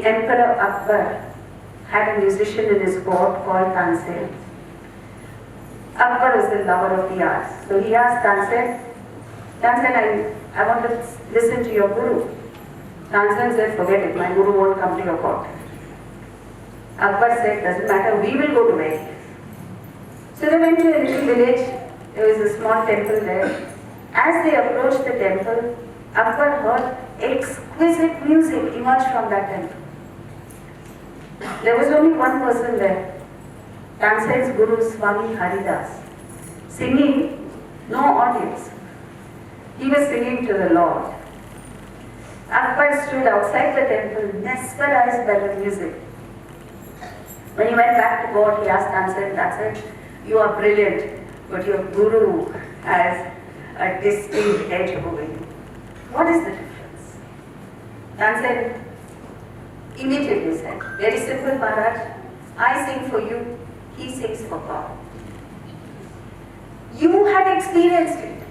Emperor Akbar had a musician in his court called Tansen. Akbar was the lover of the arts. So he asked Tansen, I want to listen to your guru. Tansen said, forget it, my guru won't come to your court. Akbar said, doesn't matter, we will go to where. So they went to a little village. There was a small temple there. As they approached the temple, Akbar heard exquisite music emerge from that temple. There was only one person there, Tansen's Guru Swami Haridas, singing, no audience. He was singing to the Lord. Akbar stood outside the temple, mesmerized by the music. When he went back to court, he asked Tansen, you are brilliant, but your Guru has a distinct edge over you. What is the difference? Tansen immediately said, very simple, Maharaj, I sing for you, he sings for God. You had experienced it.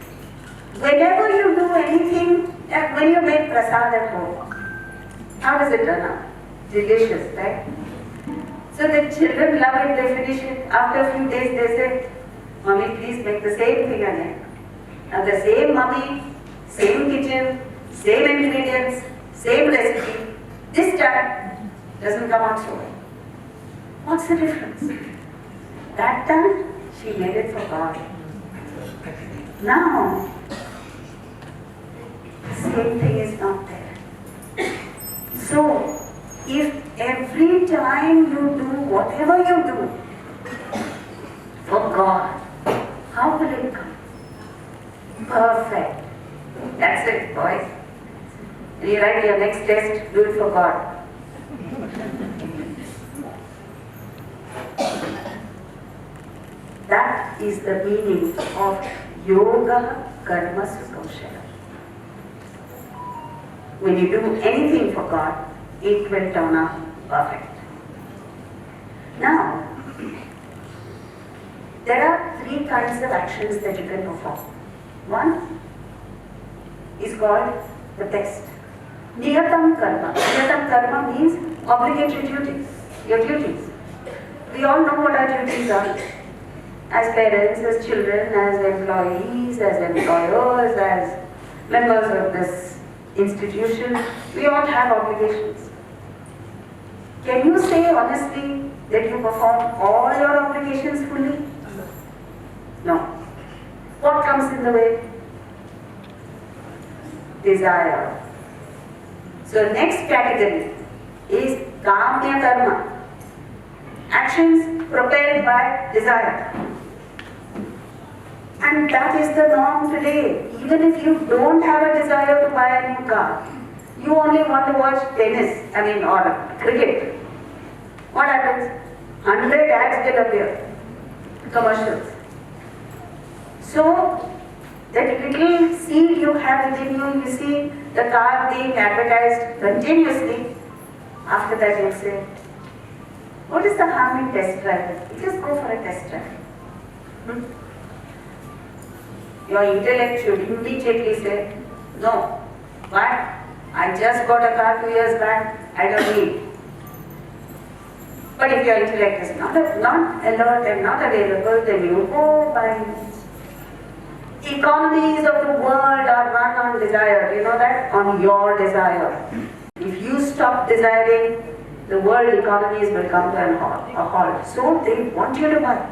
Whenever you do anything, when you make prasad at home, how does it turn out? Delicious, right? So the children love it, they finish it. After a few days they say, Mommy, please make the same thing again. Now the same mummy, same kitchen, same ingredients, same recipe. This time doesn't come out so well. What's the difference? That time she made it for God. Now, the same thing is not there. So, if every time you do whatever you do for God, how will it come? Perfect. That's it, boys. When you write your next test, do it for God. That is the meaning of Yoga Karma Sukaushaya. When you do anything for God, it will turn out perfect. Now, there are three kinds of actions that you can perform. One is called the best. Niyatam Karma. Niyatam Karma means obligatory duties, your duties. We all know what our duties are. As parents, as children, as employees, as employers, as members of this institution, we all have obligations. Can you say honestly that you perform all your obligations fully? No. What comes in the way? Desire. So next category is Kamya Karma. Actions propelled by desire. And that is the norm today. Even if you don't have a desire to buy a new car, you only want to watch tennis, or cricket. What happens? 100 ads will appear, commercials. So, that little seed you have within you, you see the car being advertised continuously. After that you say, what is the harm in test driving? Just go for a test drive. Your intellect should immediately say, no, why? I just got a car 2 years back, I don't need. But if your intellect is not alert and not available, then you go by. Economies of the world are run on desire, you know that? On your desire. If you stop desiring, the world economies will come to a halt. So they want you to buy.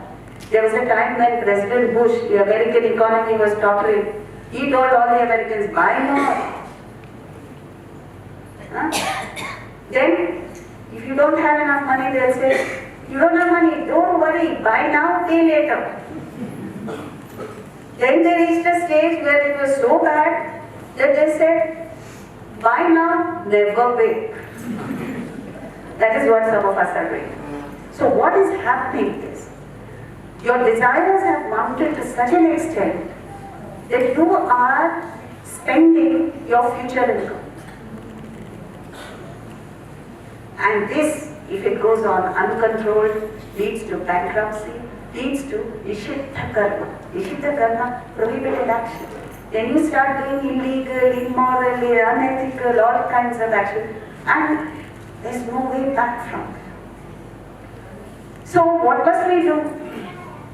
There was a time when President Bush, the American economy was tottering. He told all the Americans, buy more. Then, if you don't have enough money, they'll say, you don't have money, don't worry, buy now, pay later. Then they reached a stage where it was so bad that they said, buy now, never pay. That is what some of us are doing. So what is happening is, your desires have mounted to such an extent that you are spending your future income. And this, if it goes on uncontrolled, leads to bankruptcy, leads to Nishiddha Karma. Nishiddha Karma, prohibited action. Then you start doing illegal, immoral, unethical, all kinds of action. And There's no way back from it. So what must we do?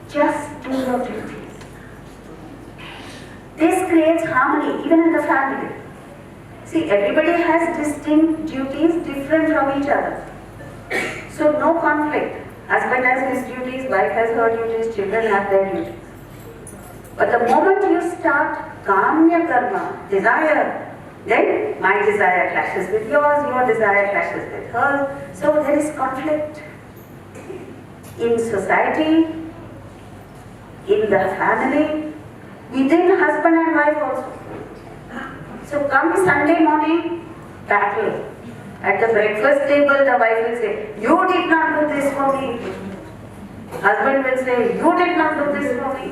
Just do your duties. This creates harmony even in the family. See, everybody has distinct duties different from each other. So no conflict. Husband has his duties, wife has her duties, children have their duties. But the moment you start kamya karma, desire, then my desire clashes with yours, your desire clashes with hers. So there is conflict in society, in the family, within husband and wife also. So come Sunday morning, battle. At the breakfast table, the wife will say, you did not do this for me. Husband will say, you did not do this for me.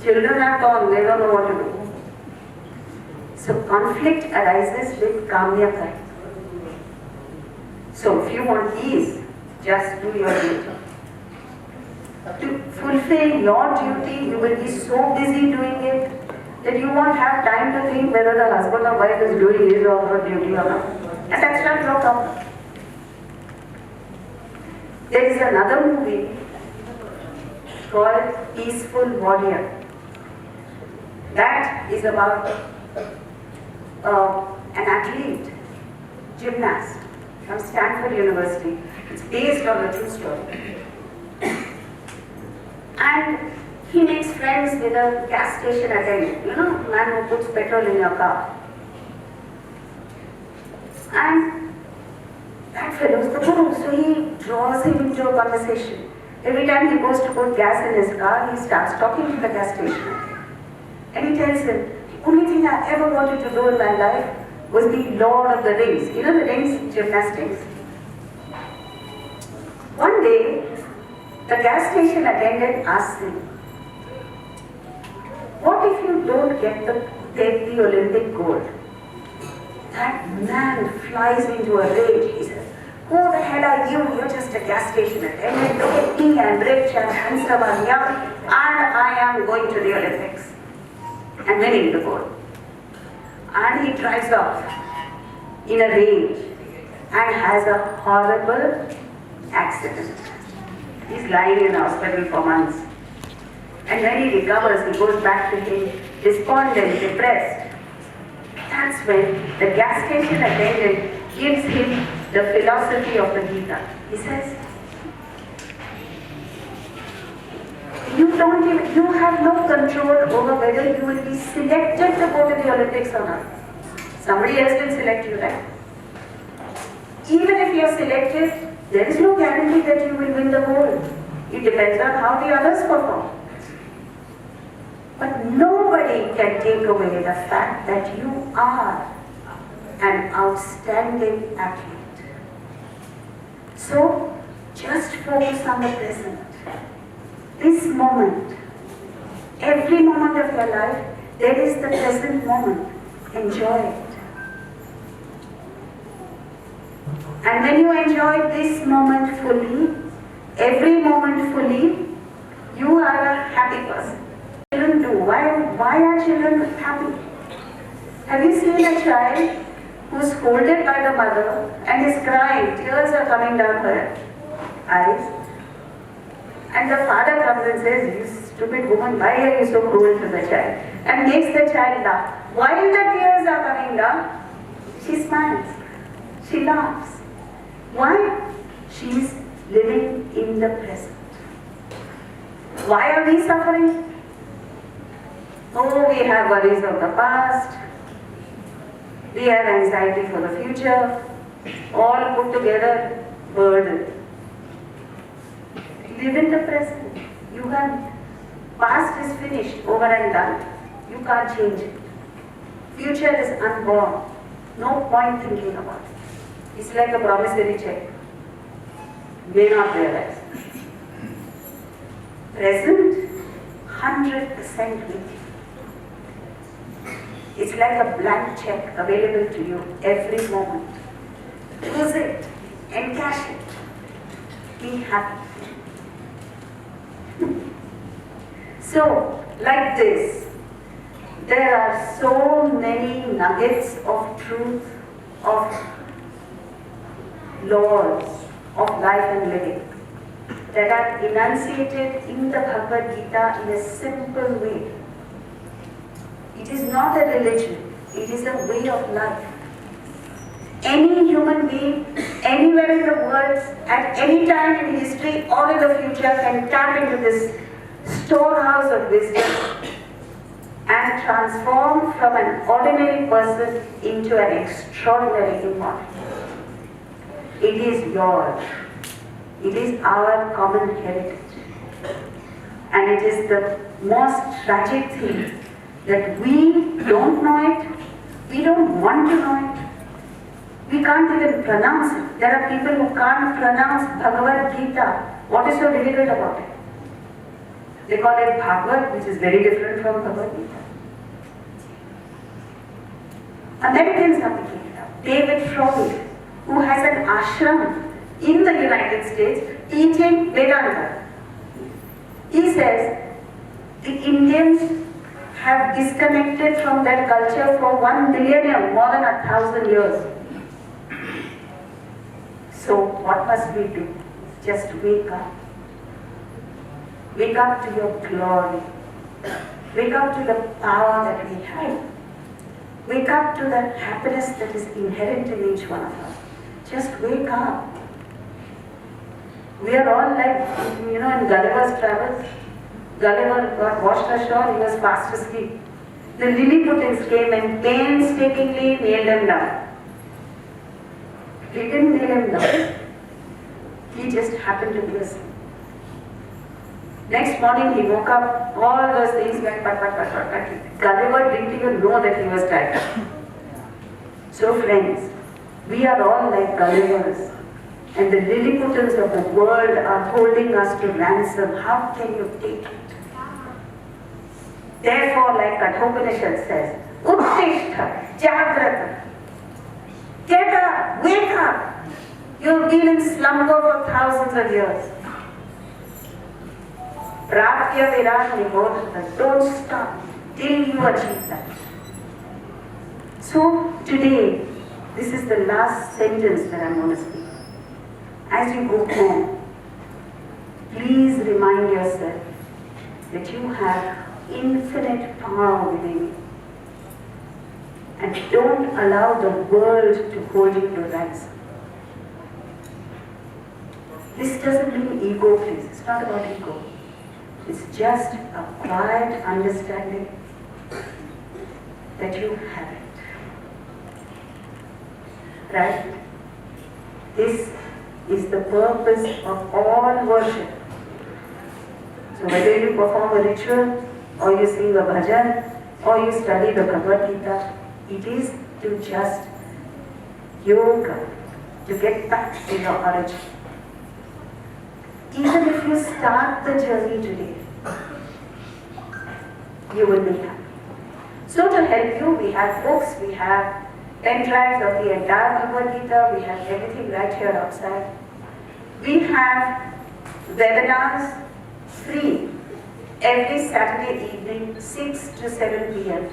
Children are gone, they don't know what to do. So conflict arises with kamya karma. So if you want ease, just do your duty. To fulfill your duty, you will be so busy doing it that you won't have time to think whether the husband or wife is doing his or her duty or not. And that's not your problem. There is another movie called Peaceful Warrior. That is about an athlete, gymnast from Stanford University. It's based on a true story. And he makes friends with a gas station attendant, man who puts petrol in your car. And that fellow is the guru, so he draws him into a conversation. Every time he goes to put gas in his car, he starts talking to the gas station. And he tells him, the only thing I ever wanted to do in my life was be Lord of the Rings. You know the rings, gymnastics? One day, the gas station attendant asks him, what if you don't take the Olympic gold? That man flies into a rage. He says, who the hell are you? You're just a gas station attendant. Look at me, I'm rich, I'm handsome, I'm young, and I am going to the Olympics and winning the gold. And he drives off in a rage and has a horrible accident. He's lying in the hospital for months. And when he recovers, he goes back to him despondent, depressed. That's when the gas station attendant gives him the philosophy of the GEETA. He says, you have no control over whether you will be selected to go to the Olympics or not. Somebody else will select you, right? Even if you are selected, there is no guarantee that you will win the gold. It depends on how the others perform. But nobody can take away the fact that you are an outstanding athlete. So, just focus on the present. This moment, every moment of your life, there is the present moment. Enjoy it. And when you enjoy this moment fully, every moment fully, you are a happy person. Children do. Why are children happy? Have you seen a child who's holded by the mother and is crying, tears are coming down her eyes, and the father comes and says, you stupid woman, why are you so cruel to the child? And makes the child laugh. While the tears are coming down, she smiles, she laughs. Why? She is living in the present. Why are we suffering? Oh, we have worries of the past, we have anxiety for the future, all put together, burden. Live in the present. You have, past is finished, over and done. You can't change it. Future is unborn. No point thinking about it. It's like a promissory check. May not realize. Present, 100% with you. It's like a blank check available to you every moment. Use it, encash it, be happy. So, like this, there are so many nuggets of truth, of laws of life and living that are enunciated in the Bhagavad Gita in a simple way. It is not a religion, it is a way of life. Any human being, anywhere in the world, at any time in history or in the future can tap into this storehouse of wisdom and transform from an ordinary person into an extraordinary immortal. It is yours. It is our common heritage. And it is the most tragic thing that we don't know it, we don't want to know it, we can't even pronounce it. There are people who can't pronounce Bhagavad Gita. What is so difficult about it? They call it Bhagavad, which is very different from Bhagavad Gita. Americans have figured it out. David Freud, who has an ashram in the United States teaching Vedanta. He says the Indians have disconnected from their culture for 1 millennium, more than 1,000 years. So what must we do? Just wake up. Wake up to your glory. Wake up to the power that we have. Wake up to the happiness that is inherent in each one of us. Just wake up. We are all like, in Gulliver's Travels. Gulliver got washed ashore, he was fast asleep. The Lilliputians came and painstakingly nailed him down. He didn't nail him down. He just happened to be asleep. Next morning he woke up, all those things went pat. Gulliver didn't even know that he was tired. So friends, we are all like Gullivers. And the Lilliputians of the world are holding us to ransom. How can you take it? Therefore, like Kathopanishad says, Uttishta, Jagrata. Get up, wake up. You've been in slumber for thousands of years. Prapya Virat Nibodhata. Don't stop till you achieve that. So today, this is the last sentence that I'm going to speak. As you go home, please remind yourself that you have infinite power within you. And don't allow the world to hold you to ransom. This doesn't mean ego, please. It's not about ego. It's just a quiet understanding that you have it. Right? This is the purpose of all worship. So whether you perform a ritual, or you sing a bhajan, or you study the Bhagavad Gita, it is to just yoga, to get back to your origin. Even if you start the journey today, you will be happy. So to help you, we have books, we have pen drives of the entire Bhagavad Gita, we have everything right here outside. We have webinars free every Saturday evening, 6 to 7 p.m.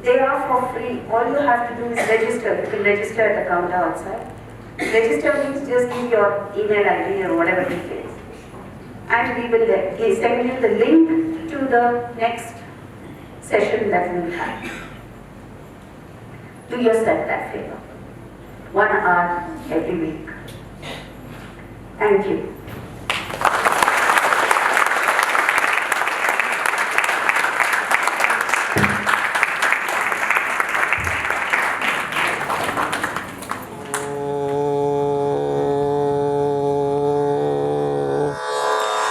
They are for free. All you have to do is register. You can register at the counter outside. Register means just give your email ID or whatever details. And we will send you the link to the next session that we will have. Do yourself that favor. 1 hour every week. Thank you.